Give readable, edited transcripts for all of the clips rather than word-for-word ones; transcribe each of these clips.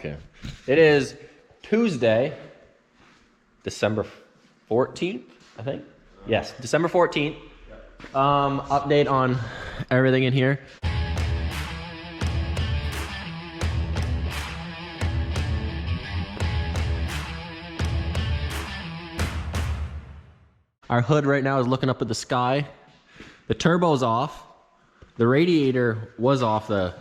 Okay. It is Tuesday, December 14th, I think. Yes, December 14th. Update on everything in here. Our hood right now is looking up at the sky. The turbo's off. The radiator was off, the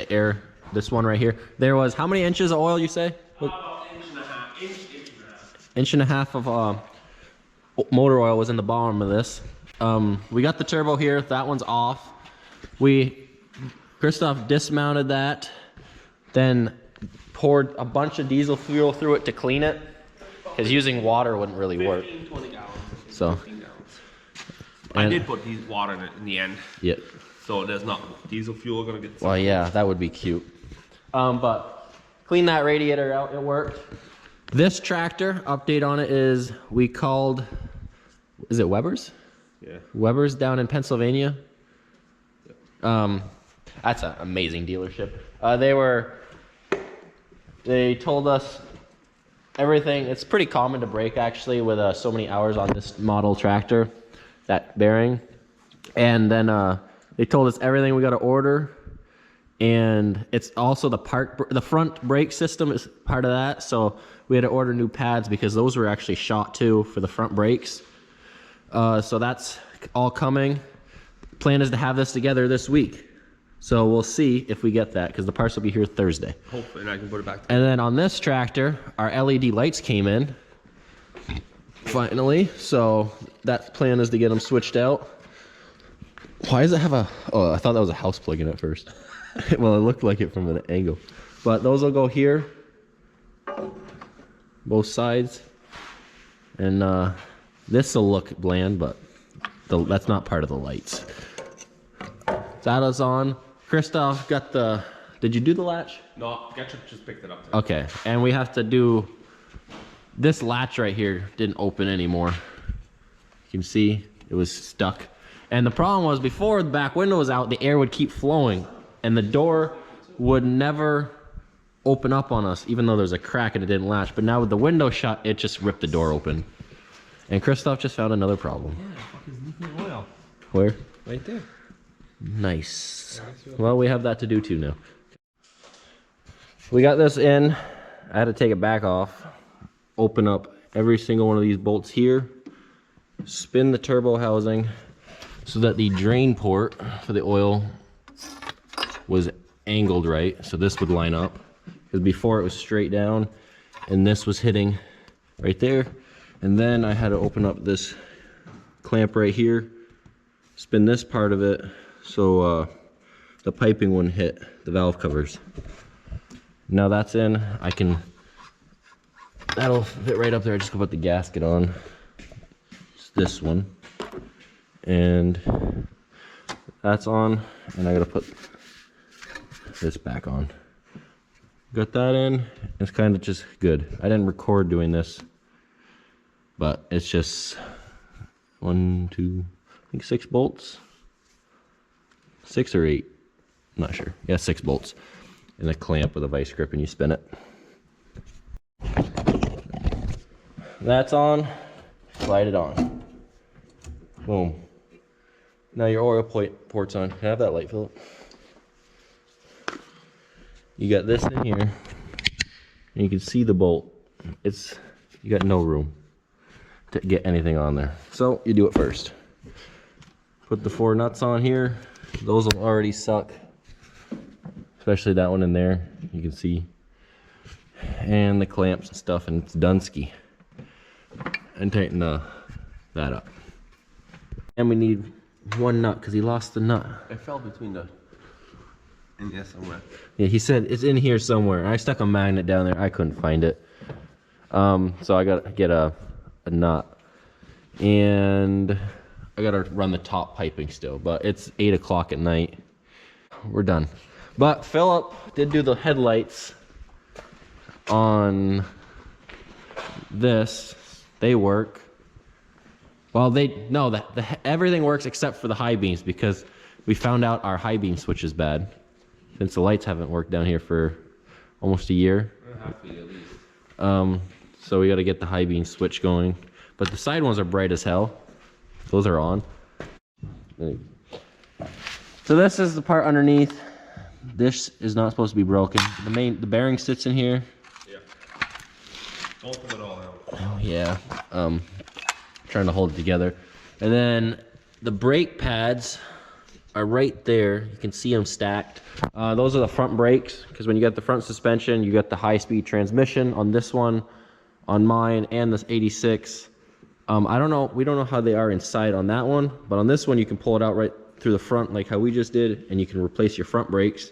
air, this one right here. There was, how many inches of oil you say? About inch and a half. Inch and a half of motor oil was in the bottom of this. We got the turbo here, that one's off. Christoph dismounted that, then poured a bunch of diesel fuel through it to clean it, because using water wouldn't really work. 20 gallons. So, 15 gallons. I did put water in it in the end. Yeah. So there's not diesel fuel gonna get. Well, yeah, that would be cute. But clean that radiator out, it worked. This tractor, update on it is, we called, is it Weber's? Yeah. Weber's down in Pennsylvania. That's an amazing dealership. They told us everything. It's pretty common to break actually with so many hours on this model tractor, that bearing. And then they told us everything we got to order. And it's also the front brake system is part of that. So we had to order new pads because those were actually shot too for the front brakes. So that's all coming. Plan is to have this together this week. So we'll see if we get that because the parts will be here Thursday. Hopefully, and I can put it back. And then on this tractor, our LED lights came in finally. So that plan is to get them switched out. Why does it have a, oh, I thought that was a house plug in at first. Well, it looked like it from an angle. But those will go here, both sides. And this will look bland, but that's not part of the lights. That is on. Christoph got the, did you do the latch? No, Getcha just picked it up. Okay, and we have to do, this latch right here didn't open anymore. You can see it was stuck. And the problem was before the back window was out, the air would keep flowing and the door would never open up on us, even though there's a crack and it didn't latch. But now with the window shut, it just ripped the door open. And Christoph just found another problem. Yeah, fucking leaking oil. Where? Right there. Nice. Well, we have that to do too now. We got this in. I had to take it back off. Open up every single one of these bolts here. Spin the turbo housing so that the drain port for the oil was angled right. So this would line up. Because before it was straight down and this was hitting right there. And then I had to open up this clamp right here. Spin this part of it so the piping wouldn't hit the valve covers. Now that's in, that'll fit right up there. I just go put the gasket on. It's this one. And that's on, and I gotta put this back on. Got that in, it's kind of just good. I didn't record doing this, but it's just 1, 2, I think 6 bolts. 6 or 8, I'm not sure. Yeah, 6 bolts. And a clamp with a vice grip and you spin it. That's on, slide it on. Boom. Now your oil port's on. Can I have that light, Philip? You got this in here, and you can see the bolt. You got no room to get anything on there. So you do it first. Put the 4 nuts on here. Those will already suck, especially that one in there. You can see, and the clamps and stuff, and it's Dunsky. And tighten that up. And we need 1 nut because he lost the nut. It fell between the. In there somewhere. Yeah, he said it's in here somewhere. I stuck a magnet down there. I couldn't find it. So I got to get a nut. And I got to run the top piping still. But it's 8 o'clock at night. We're done. But Philip did do the headlights on this. They work. Well, everything works except for the high beams because we found out our high beam switch is bad. Since the lights haven't worked down here for almost a year. Have to be at least. So we got to get the high beam switch going. But the side ones are bright as hell. Those are on. So this is the part underneath. This is not supposed to be broken. The bearing sits in here. Yeah. Don't pull it all out. Oh yeah. Trying to hold it together. And then the brake pads are right there. You can see them stacked. Those are the front brakes, because when you get the front suspension, you got the high-speed transmission on this one, on mine, and this 86. I don't know. We don't know how they are inside on that one, but on this one, you can pull it out right through the front, like how we just did, and you can replace your front brakes.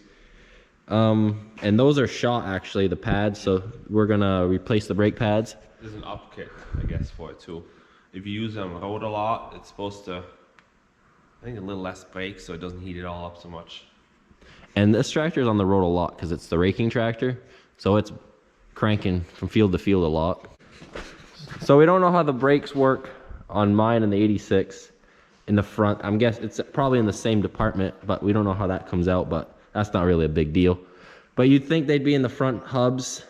And those are shot, actually, the pads. So we're gonna replace the brake pads. There's an up kit, I guess, for it too. If you use them road a lot, it's supposed to, I think, a little less brakes, so it doesn't heat it all up so much. And this tractor is on the road a lot because it's the raking tractor, so it's cranking from field to field a lot. So we don't know how the brakes work on mine and the 86 in the front. I'm guessing it's probably in the same department, but we don't know how that comes out, but that's not really a big deal. But you'd think they'd be in the front hubs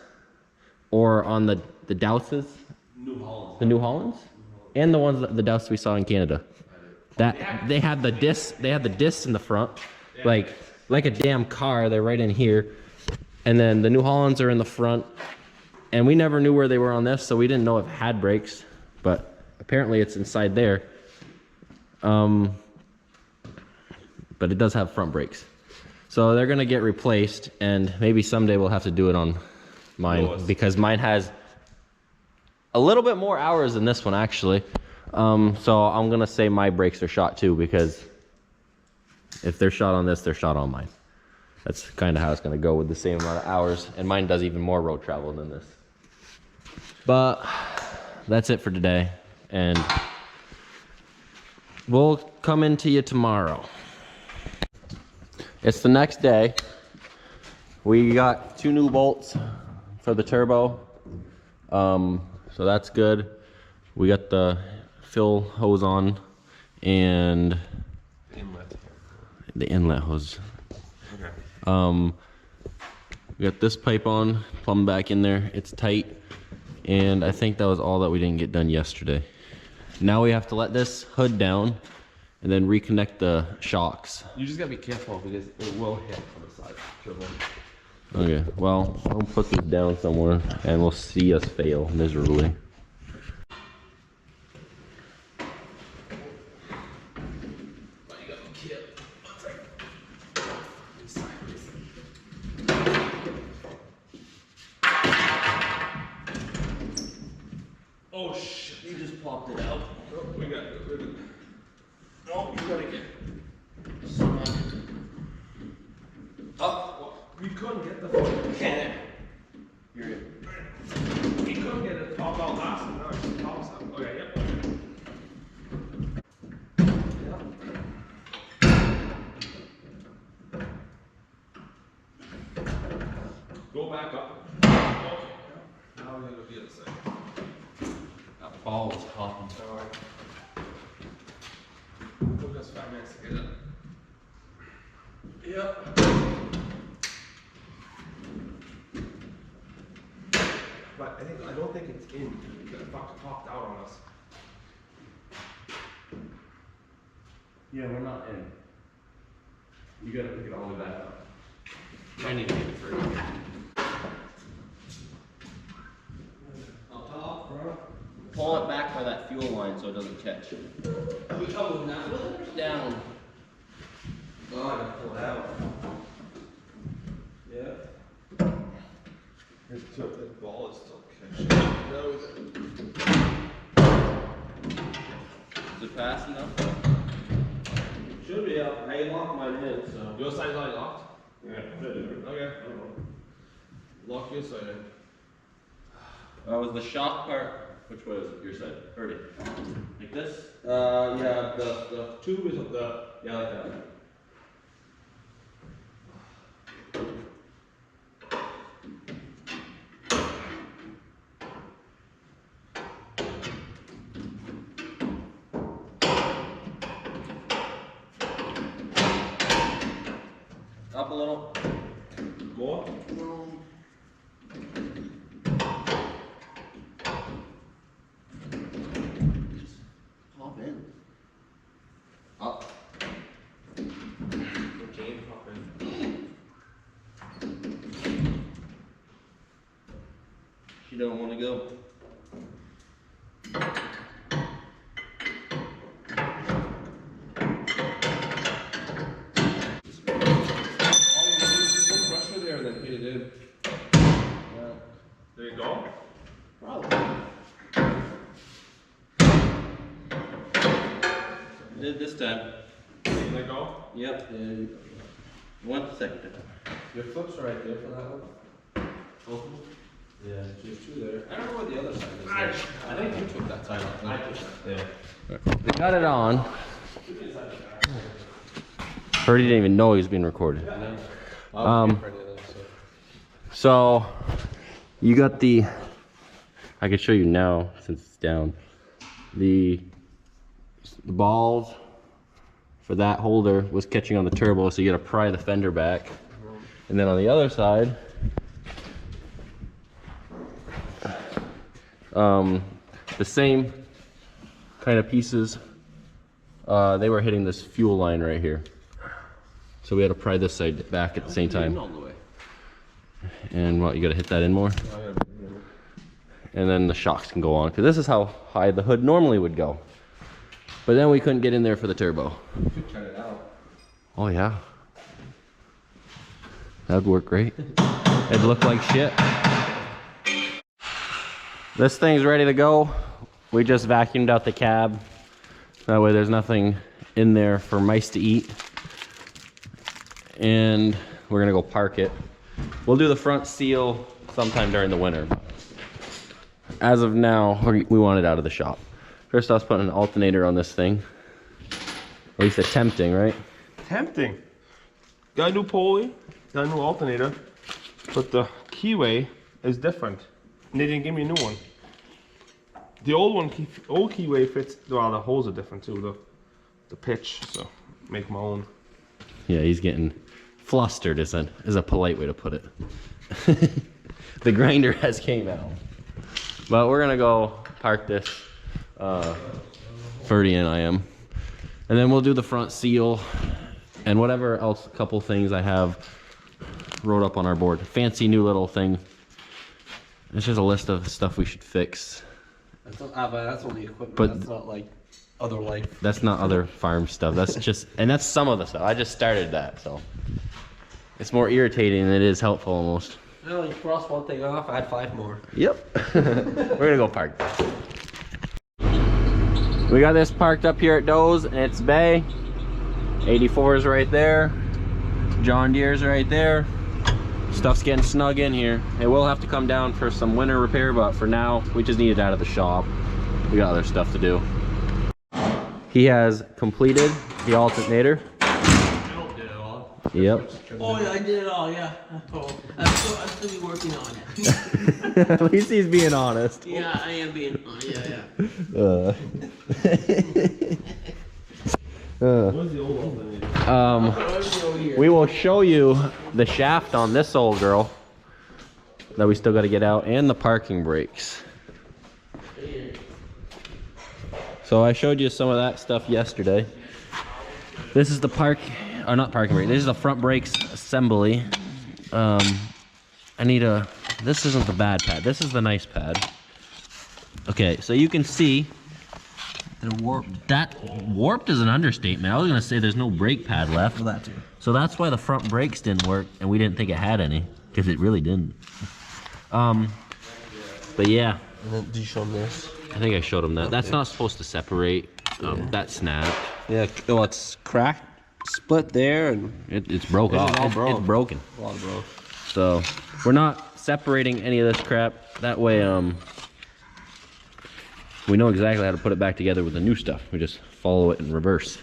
or on the Douses. New Holland. The New Hollands? And the ones that the Douses we saw in Canada. That they had the discs in the front, like a damn car. They're right in here. And then the New Hollands are in the front. And we never knew where they were on this, so we didn't know if it had brakes, but apparently it's inside there. But it does have front brakes. So they're gonna get replaced, and maybe someday we'll have to do it on mine, because mine has a little bit more hours than this one, actually. So I'm gonna say my brakes are shot too, because if they're shot on this, they're shot on mine. That's kind of how it's gonna go, with the same amount of hours, and mine does even more road travel than this. But that's it for today, and we'll come into you tomorrow. It's the next day. We got 2 new bolts for the turbo, so that's good. We got the fill hose on and the inlet hose. Okay. We got this pipe on, plumb back in there. It's tight, and I think that was all that we didn't get done yesterday. Now we have to let this hood down and then reconnect the shocks. You just gotta be careful because it will hit on the side. Turbo. Okay, well, I'll put this down somewhere and we'll see us fail miserably. Oh shit. You just popped it out. Oh, we got it. We're good. Oh, you gotta get Well, we couldn't get the phone. okay. You're good. We couldn't get it top out last time. Now it's just top out. Okay, yep. Go back up. Okay. Now we're gonna be at the side. That ball was popping. Alright. Took us 5 minutes to get it. Yep. But I don't think it's in. It fucking popped out on us. Yeah, we're not in. You gotta pick it all the way back up. I need to get it through. On top, front. Pull it back by that fuel line so it doesn't catch. Oh, now down. Oh, I gotta pull it out. Yeah. The ball is still catching. Is it fast enough? Should be up. I locked mine in, so. Your side's already locked? Yeah. Okay. Lock your side in. Was the shock part, which way was it? Your side? Heard it. Like this? Yeah, the tube is up the, yeah, like that. Up a little. More? She don't want to go. There you go. Probably. Did this time. There you go. Yep. 1 second. Your flips are right there for that one. Yeah, there's 2 there. I don't know what the other side is. I think you took that side off. I took that. Yeah. We got it on. Ferdy didn't even know he was being recorded. So you got the, I can show you now since it's down, the balls for that holder was catching on the turbo, so you gotta pry the fender back. And then on the other side, the same kind of pieces, they were hitting this fuel line right here. So we had to pry this side back at the same time. And what, you gotta hit that in more? And then the shocks can go on, because this is how high the hood normally would go. But then we couldn't get in there for the turbo. You could turn it out. Oh yeah. That'd work great. It'd look like shit. This thing's ready to go. We just vacuumed out the cab. That way there's nothing in there for mice to eat. And we're gonna go park it. We'll do the front seal sometime during the winter. As of now, we want it out of the shop. First I was putting an alternator on this thing. At least attempting, right? Tempting. Got a new pulley, got a new alternator, but the keyway is different. And they didn't give me a new one. The old one, old keyway fits, well, the holes are different too, the pitch, so make my own. Yeah, he's getting flustered is a polite way to put it. The grinder has came out. But we're gonna go park this, Ferdy and I am. And then we'll do the front seal and whatever else, a couple things I have wrote up on our board. Fancy new little thing. It's just a list of stuff we should fix. But that's only equipment. But that's not like other life. That's not other farm stuff. That's just, and that's some of the stuff. I just started that, so. It's more irritating than it is helpful almost. Well, you cross one thing off, add 5 more. Yep. We're gonna go park this. We got this parked up here at Doe's and it's bay. 84 is right there. John Deere's right there. Stuff's getting snug in here. It will have to come down for some winter repair, but for now, we just need it out of the shop. We got other stuff to do. He has completed the alternator. Yep. Oh yeah, I did it all, yeah. Oh, I'm still be working on it. At least he's being honest. Yeah, I am being, yeah. Where's the old alternator? We will show you the shaft on this old girl that we still got to get out, and the parking brakes. So I showed you some of that stuff yesterday. This is the not parking brake. This is the front brakes assembly. This isn't the bad pad. This is the nice pad. Okay, so you can see they're warped. That warped is an understatement. I was gonna say there's no brake pad left. For that too. So that's why the front brakes didn't work, and we didn't think it had any, because it really didn't. But yeah. And then, did you show them this? I think I showed him that. That's not supposed to separate. That snapped. Yeah, well, it's cracked, split there, and It's broke off. all broke. It's broken. a lot of broke. So we're not separating any of this crap. That way, we know exactly how to put it back together with the new stuff. We just follow it in reverse.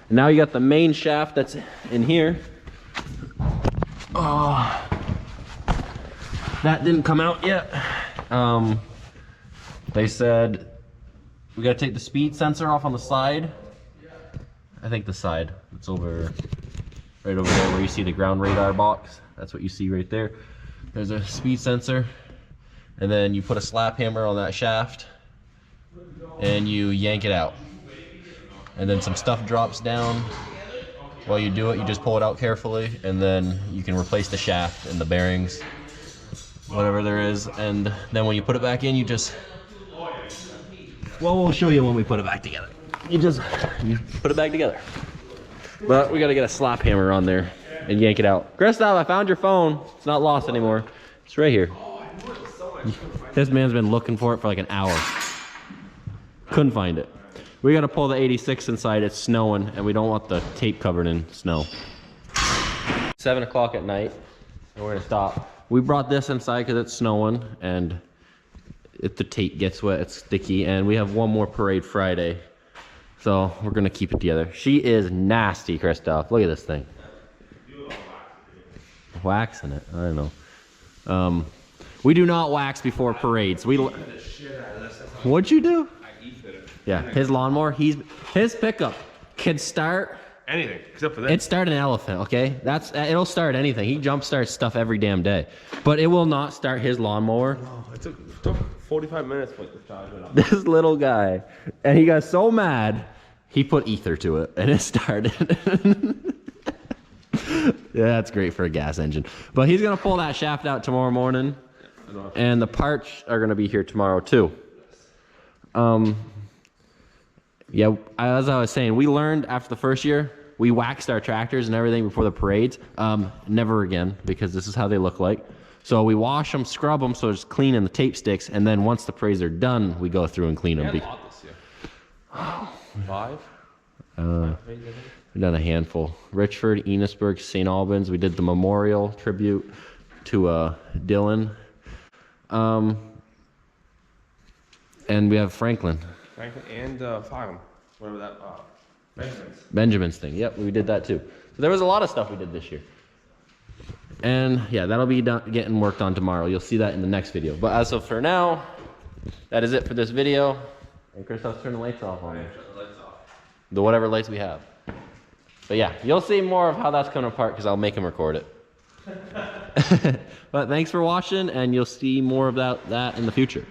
And now you got the main shaft that's in here. Oh, that didn't come out yet. They said we gotta take the speed sensor off on the side. I think the side. It's over, right over there where you see the ground radar box. That's what you see right there. There's a speed sensor. And then you put a slap hammer on that shaft and you yank it out. And then some stuff drops down. While you do it, you just pull it out carefully, and then you can replace the shaft and the bearings. whatever there is, and then when you put it back in, you just, well, we'll show you when we put it back together. You put it back together. But we gotta get a slap hammer on there and yank it out. Christoph, I found your phone. It's not lost anymore. It's right here. This man's been looking for it for like an hour. Couldn't find it. We gotta pull the 86 inside. It's snowing and we don't want the tape covered in snow. 7 o'clock at night, and we're gonna stop. We brought this inside because it's snowing, and if the tape gets wet, it's sticky, and we have one more parade Friday. So we're gonna keep it together. She is nasty, Christoph. Look at this thing. Waxing it, I don't know. We do not wax before parades. What'd you do? Yeah, his lawnmower, his pickup can start Anything except for that. it started an elephant, okay? It'll start anything. He jump starts stuff every damn day. But it will not start his lawnmower. Oh, it took 45 minutes for it to charge it up. This little guy. And he got so mad, he put ether to it and it started. Yeah, that's great for a gas engine. But he's gonna pull that shaft out tomorrow morning. And the parts are gonna be here tomorrow too. Yeah, as I was saying, we learned after the first year, we waxed our tractors and everything before the parades. Never again, because this is how they look like. So we wash them, scrub them, so it's clean and the tape sticks, and then once the parades are done, we go through and clean them. We had a lot this year. 5? We've done a handful. Richford, Enosburg, St. Albans. We did the memorial tribute to Dylan. And we have Franklin. Franklin and Farm, whatever that, Benjamin's thing. Yep, we did that too. So there was a lot of stuff we did this year. And yeah, that'll be getting worked on tomorrow. You'll see that in the next video. But as of for now, that is it for this video. And Christoph's turn the lights off on me. The whatever lights we have. But yeah, you'll see more of how that's coming apart because I'll make him record it. But thanks for watching, and you'll see more of that in the future.